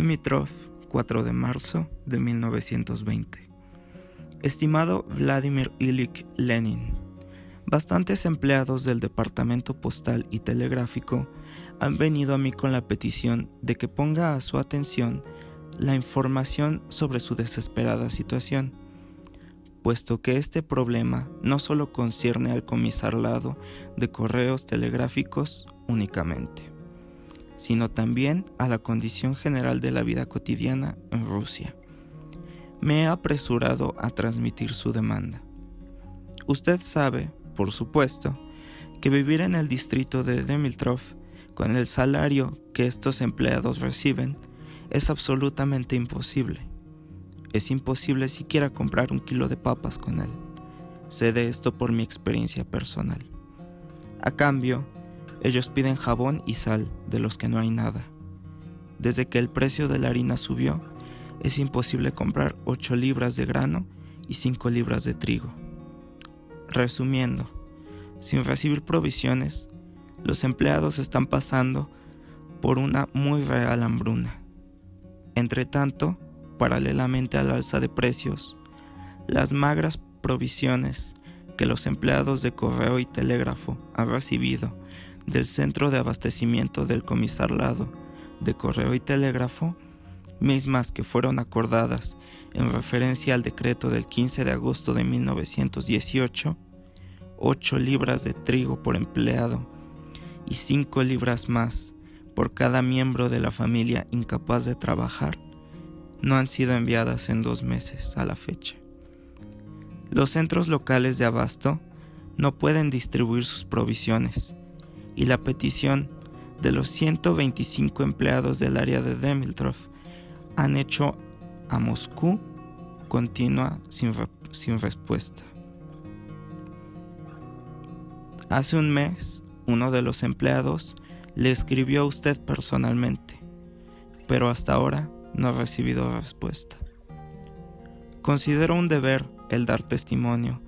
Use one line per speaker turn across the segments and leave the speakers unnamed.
Dimitrov, 4 de marzo de 1920. Estimado Vladimir Ilich Lenin, bastantes empleados del Departamento Postal y Telegráfico han venido a mí con la petición de que ponga a su atención la información sobre su desesperada situación, puesto que este problema no solo concierne al comisariado de correos telegráficos únicamente, sino también a la condición general de la vida cotidiana en Rusia. Me he apresurado a transmitir su demanda. Usted sabe, por supuesto, que vivir en el distrito de Dimitrov con el salario que estos empleados reciben es absolutamente imposible. Es imposible siquiera comprar 1 kilo de papas con él. Sé de esto por mi experiencia personal. A cambio, ellos piden jabón y sal, de los que no hay nada. Desde que el precio de la harina subió, es imposible comprar 8 libras de grano y 5 libras de trigo. Resumiendo, sin recibir provisiones, los empleados están pasando por una muy real hambruna. Entretanto, paralelamente al alza de precios, las magras provisiones que los empleados de correo y telégrafo han recibido del centro de abastecimiento del comisariado de correo y telégrafo, mismas que fueron acordadas en referencia al decreto del 15 de agosto de 1918, 8 libras de trigo por empleado y 5 libras más por cada miembro de la familia incapaz de trabajar, no han sido enviadas en 2 meses a la fecha. Los centros locales de abasto no pueden distribuir sus provisiones, y la petición de los 125 empleados del área de Dimitrov han hecho a Moscú continua sin respuesta. Hace un mes, uno de los empleados le escribió a usted personalmente, pero hasta ahora no ha recibido respuesta. Considero un deber el dar testimonio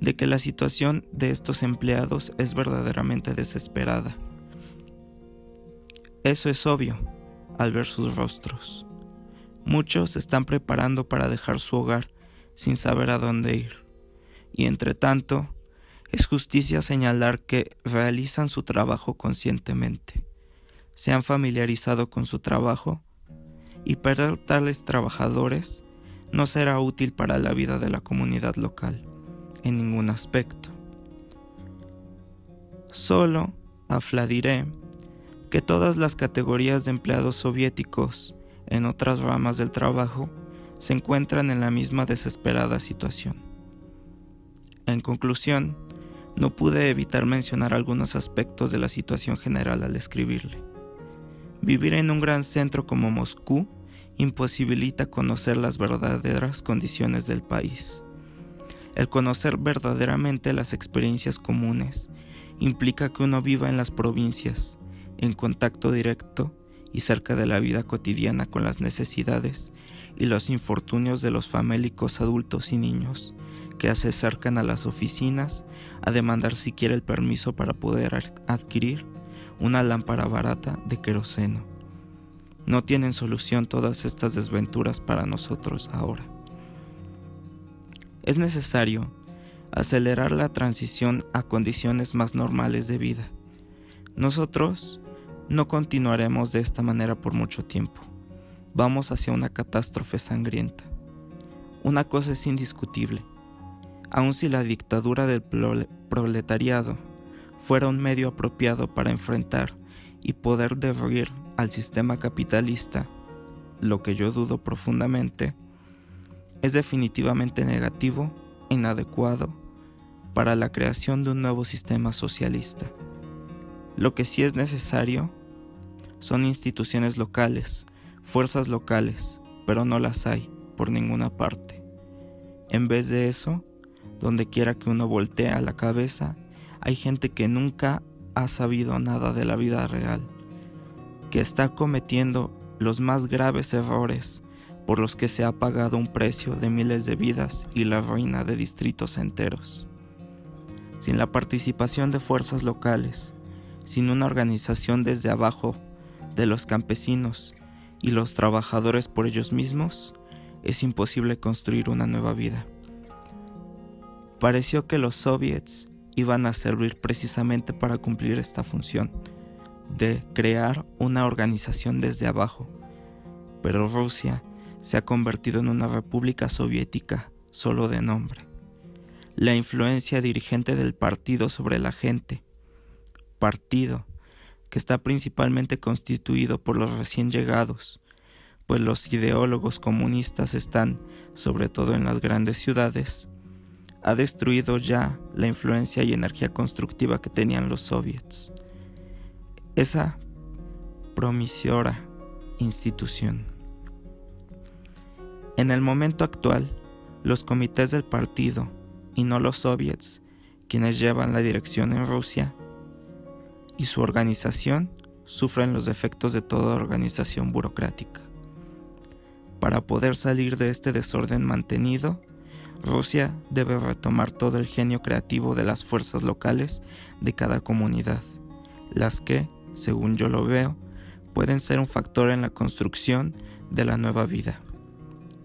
de que la situación de estos empleados es verdaderamente desesperada. Eso es obvio al ver sus rostros. Muchos se están preparando para dejar su hogar sin saber a dónde ir, y entre tanto, es justicia señalar que realizan su trabajo conscientemente, se han familiarizado con su trabajo, y perder tales trabajadores no será útil para la vida de la comunidad local, en ningún aspecto. Solo afladiré que todas las categorías de empleados soviéticos en otras ramas del trabajo se encuentran en la misma desesperada situación. En conclusión, no pude evitar mencionar algunos aspectos de la situación general al escribirle. Vivir en un gran centro como Moscú imposibilita conocer las verdaderas condiciones del país. El conocer verdaderamente las experiencias comunes implica que uno viva en las provincias, en contacto directo y cerca de la vida cotidiana con las necesidades y los infortunios de los famélicos adultos y niños que se acercan a las oficinas a demandar siquiera el permiso para poder adquirir una lámpara barata de queroseno. No tienen solución todas estas desventuras para nosotros ahora. Es necesario acelerar la transición a condiciones más normales de vida. Nosotros no continuaremos de esta manera por mucho tiempo. Vamos hacia una catástrofe sangrienta. Una cosa es indiscutible. Aun si la dictadura del proletariado fuera un medio apropiado para enfrentar y poder derroir al sistema capitalista, lo que yo dudo profundamente, es definitivamente negativo e inadecuado para la creación de un nuevo sistema socialista. Lo que sí es necesario son instituciones locales, fuerzas locales, pero no las hay por ninguna parte. En vez de eso, donde quiera que uno voltea la cabeza, hay gente que nunca ha sabido nada de la vida real, que está cometiendo los más graves errores por los que se ha pagado un precio de miles de vidas y la ruina de distritos enteros. Sin la participación de fuerzas locales, sin una organización desde abajo de los campesinos y los trabajadores por ellos mismos, es imposible construir una nueva vida. Pareció que los soviets iban a servir precisamente para cumplir esta función, de crear una organización desde abajo, pero Rusia se ha convertido en una república soviética solo de nombre. La influencia dirigente del partido sobre la gente, partido que está principalmente constituido por los recién llegados, pues los ideólogos comunistas están, sobre todo en las grandes ciudades, ha destruido ya la influencia y energía constructiva que tenían los soviets. Esa promisoria institución. En el momento actual, los comités del partido, y no los soviets, quienes llevan la dirección en Rusia, y su organización sufren los defectos de toda organización burocrática. Para poder salir de este desorden mantenido, Rusia debe retomar todo el genio creativo de las fuerzas locales de cada comunidad, las que, según yo lo veo, pueden ser un factor en la construcción de la nueva vida.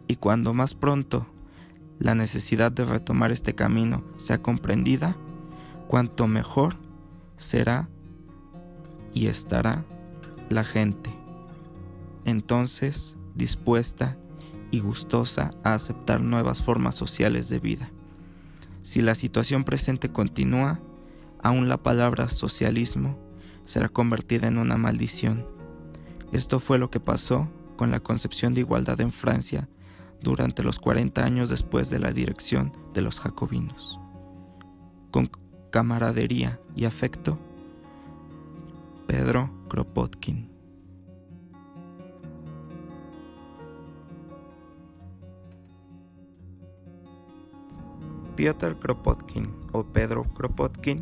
Y cuando más pronto la necesidad de retomar este camino sea comprendida, cuanto mejor será y estará la gente, entonces dispuesta y gustosa a aceptar nuevas formas sociales de vida. Si la situación presente continúa, aún la palabra socialismo será convertida en una maldición. Esto fue lo que pasó con la concepción de igualdad en Francia durante los 40 años después de la dirección de los jacobinos. Con camaradería y afecto, Pedro Kropotkin. Piotr Kropotkin, o Pedro Kropotkin,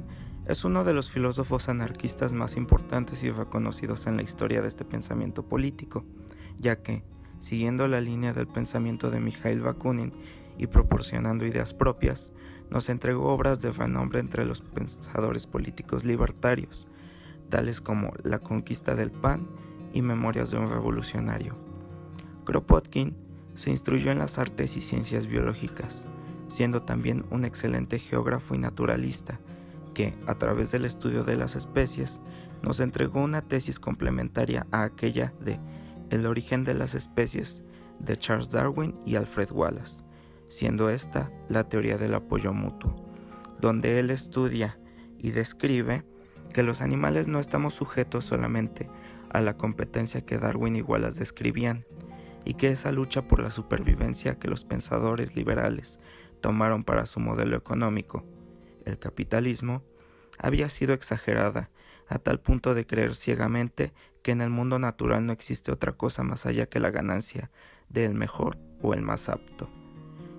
es uno de los filósofos anarquistas más importantes y reconocidos en la historia de este pensamiento político, ya que, siguiendo la línea del pensamiento de Mikhail Bakunin y proporcionando ideas propias, nos entregó obras de renombre entre los pensadores políticos libertarios, tales como La conquista del pan y Memorias de un revolucionario. Kropotkin se instruyó en las artes y ciencias biológicas, siendo también un excelente geógrafo y naturalista, que, a través del estudio de las especies, nos entregó una tesis complementaria a aquella de El origen de las especies de Charles Darwin y Alfred Wallace, siendo esta la teoría del apoyo mutuo, donde él estudia y describe que los animales no estamos sujetos solamente a la competencia que Darwin y Wallace describían, y que esa lucha por la supervivencia que los pensadores liberales tomaron para su modelo económico, el capitalismo, había sido exagerada a tal punto de creer ciegamente que en el mundo natural no existe otra cosa más allá que la ganancia del mejor o el más apto,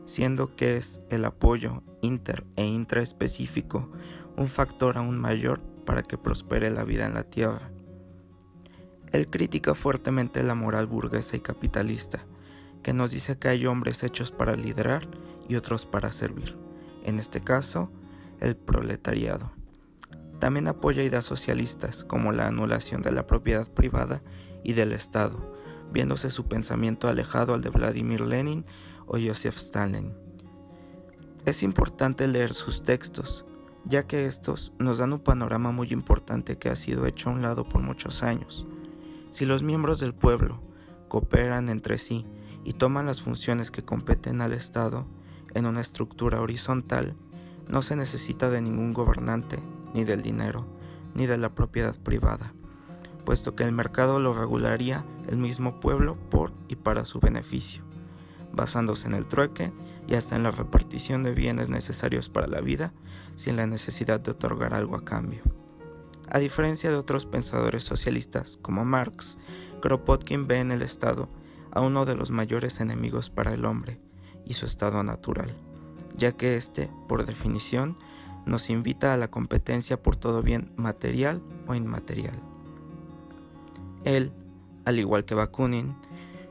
siendo que es el apoyo inter e intraespecífico un factor aún mayor para que prospere la vida en la tierra. Él critica fuertemente la moral burguesa y capitalista, que nos dice que hay hombres hechos para liderar y otros para servir, en este caso, el proletariado. También apoya ideas socialistas como la anulación de la propiedad privada y del Estado, viéndose su pensamiento alejado al de Vladimir Lenin o Joseph Stalin. Es importante leer sus textos, ya que estos nos dan un panorama muy importante que ha sido hecho a un lado por muchos años. Si los miembros del pueblo cooperan entre sí y toman las funciones que competen al Estado en una estructura horizontal, no se necesita de ningún gobernante, ni del dinero, ni de la propiedad privada, puesto que el mercado lo regularía el mismo pueblo por y para su beneficio, basándose en el trueque y hasta en la repartición de bienes necesarios para la vida, sin la necesidad de otorgar algo a cambio. A diferencia de otros pensadores socialistas como Marx, Kropotkin ve en el Estado a uno de los mayores enemigos para el hombre y su estado natural, ya que éste, por definición, nos invita a la competencia por todo bien material o inmaterial. Él, al igual que Bakunin,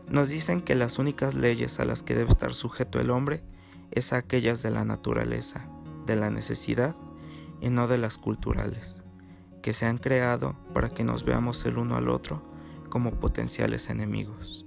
nos dicen que las únicas leyes a las que debe estar sujeto el hombre es aquellas de la naturaleza, de la necesidad y no de las culturales, que se han creado para que nos veamos el uno al otro como potenciales enemigos.